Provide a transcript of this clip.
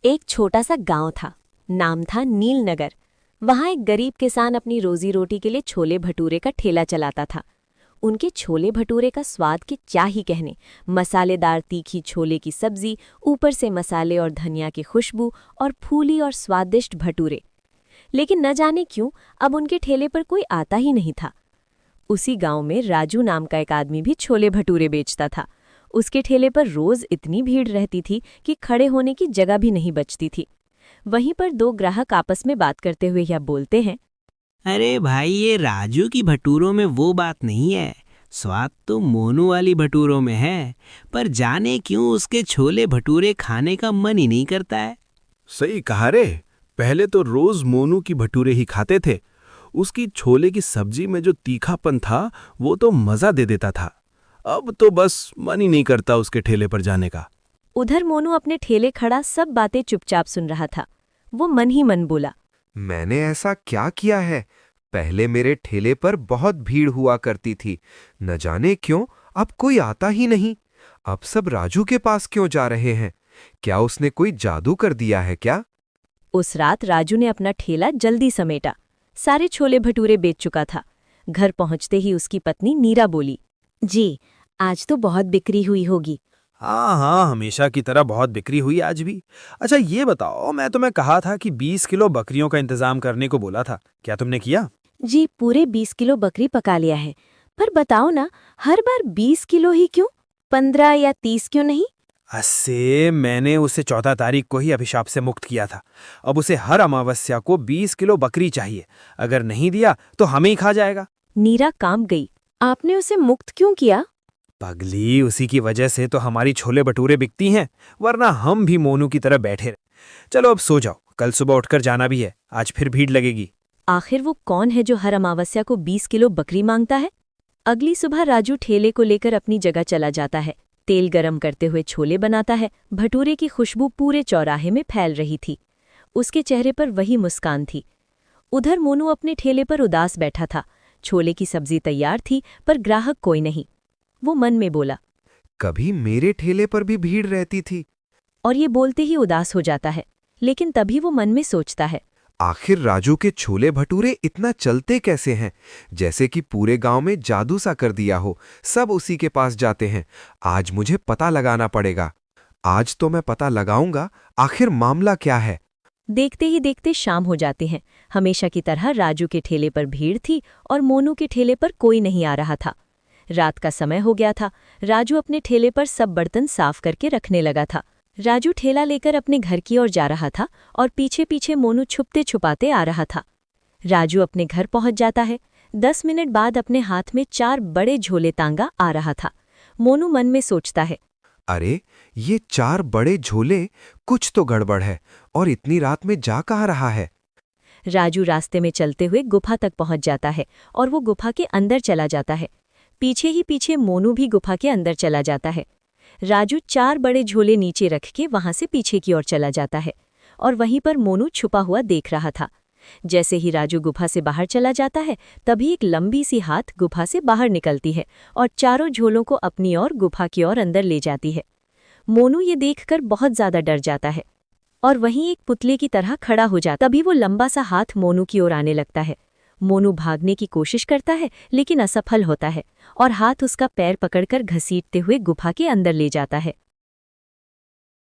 एक छोटा सा गांव था। नाम था नीलनगर। वहां एक गरीब किसान अपनी रोजी रोटी के लिए छोले भटूरे का ठेला चलाता था। उनके छोले भटूरे का स्वाद के क्या ही कहने। मसालेदार तीखी छोले की सब्जी, ऊपर से मसाले और धनिया की खुशबू और फूली और स्वादिष्ट भटूरे। लेकिन न जाने क्यों अब उनके ठेले पर कोई आता ही नहीं था। उसी गांव में राजू नाम का एक आदमी भी छोले भटूरे बेचता था। उसके ठेले पर रोज इतनी भीड़ रहती थी कि खड़े होने की जगह भी नहीं बचती थी। वहीं पर दो ग्राहक आपस में बात करते हुए यह बोलते हैं, अरे भाई, ये राजू की भटूरों में वो बात नहीं है। स्वाद तो मोनू वाली भटूरों में है, पर जाने क्यों उसके छोले भटूरे खाने का मन ही नहीं करता है। सही कहा रे। पहले तो रोज मोनू की भटूरे ही खाते थे। उसकी छोले की सब्जी में जो तीखापन था वो तो मजा दे देता था। अब तो बस मन ही नहीं करता उसके ठेले पर जाने का। उधर मोनू अपने ठेले खड़ा सब बातें चुपचाप सुन रहा था। वो मन ही मन बोला, मैंने ऐसा क्या किया है? पहले मेरे ठेले पर बहुत भीड़ हुआ करती थी, न जाने क्यों अब कोई आता ही नहीं। अब सब राजू के पास क्यों जा रहे हैं? क्या उसने कोई जादू कर दिया है क्या? उस रात राजू ने अपना ठेला जल्दी समेटा। सारे छोले भटूरे बेच चुका था। घर पहुंचते ही उसकी पत्नी नीरा बोली, जी, आज तो बहुत बिक्री हुई होगी। हाँ हाँ, हमेशा की तरह बहुत बिक्री हुई आज भी। अच्छा ये बताओ, मैं तुम्हें कहा था कि 20 किलो बकरियों का इंतजाम करने को बोला था, क्या तुमने किया? जी, पूरे 20 किलो बकरी पका लिया है। पर बताओ ना, हर बार 20 किलो ही क्यों? 15 या 30 क्यों नहीं? अस्से मैंने उसे 14 तारीख को ही अभिशाप से मुक्त किया था। अब उसे हर अमावस्या को 20 किलो बकरी चाहिए। अगर नहीं दिया तो हमें ही खा जाएगा। नीरा कांप गई। आपने उसे मुक्त क्यों किया? पगली, उसी की वजह से तो हमारी छोले भटूरे बिकती हैं, वरना हम भी मोनू की तरह बैठे रहे। चलो अब सो जाओ, कल सुबह उठकर जाना भी है, आज फिर भीड़ लगेगी। आखिर वो कौन है जो हर अमावस्या को 20 किलो बकरी मांगता है? अगली सुबह राजू ठेले को लेकर अपनी जगह चला जाता है। तेल गरम करते हुए छोले बनाता है। भटूरे की खुशबू पूरे चौराहे में फैल रही थी। उसके चेहरे पर वही मुस्कान थी। उधर मोनू अपने ठेले पर उदास बैठा था। छोले की सब्जी तैयार थी, पर ग्राहक कोई नहीं। वो मन में बोला, कभी मेरे ठेले पर भी भीड़ रहती थी। और ये बोलते ही उदास हो जाता है। लेकिन तभी वो मन में सोचता है, आखिर राजू के छोले भटूरे इतना चलते कैसे हैं? जैसे कि पूरे गांव में जादू सा कर दिया हो, सब उसी के पास जाते हैं। आज मुझे पता लगाना पड़ेगा। आज तो मैं पता लगाऊंगा आखिर मामला क्या है। देखते ही देखते शाम हो जाते हैं। हमेशा की तरह राजू के ठेले पर भीड़ थी और मोनू के ठेले पर कोई नहीं आ रहा था। रात का समय हो गया था। राजू अपने ठेले पर सब बर्तन साफ करके रखने लगा था। राजू ठेला लेकर अपने घर की ओर जा रहा था और पीछे पीछे मोनू छुपते छुपाते आ रहा था। राजू अपने घर पहुंच जाता है। 10 मिनट बाद अपने हाथ में 4 बड़े झोले तांगा आ रहा था। मोनू मन में सोचता है, अरे, ये 4 बड़े झोले, कुछ तो गड़बड़ है। और इतनी रात में जा कहाँ रहा है? राजू रास्ते में चलते हुए गुफा तक पहुंच जाता है और वो गुफा के अंदर चला जाता है। पीछे ही पीछे मोनू भी गुफा के अंदर चला जाता है। राजू 4 बड़े झोले नीचे रख के वहां से पीछे की ओर चला जाता है और वहीं पर मोनू छुपा हुआ देख रहा था। जैसे ही राजू गुफा से बाहर चला जाता है, तभी एक लंबी सी हाथ गुफा से बाहर निकलती है और चारों झोलों को अपनी ओर गुफा की ओर अंदर ले जाती है। मोनू ये देखकर बहुत ज्यादा डर जाता है और वहीं एक पुतले की तरह खड़ा हो जाता। तभी वो लंबा सा हाथ मोनू की ओर आने लगता है। मोनू भागने की कोशिश करता है, लेकिन असफल होता है और हाथ उसका पैर पकड़कर घसीटते हुए गुफा के अंदर ले जाता है।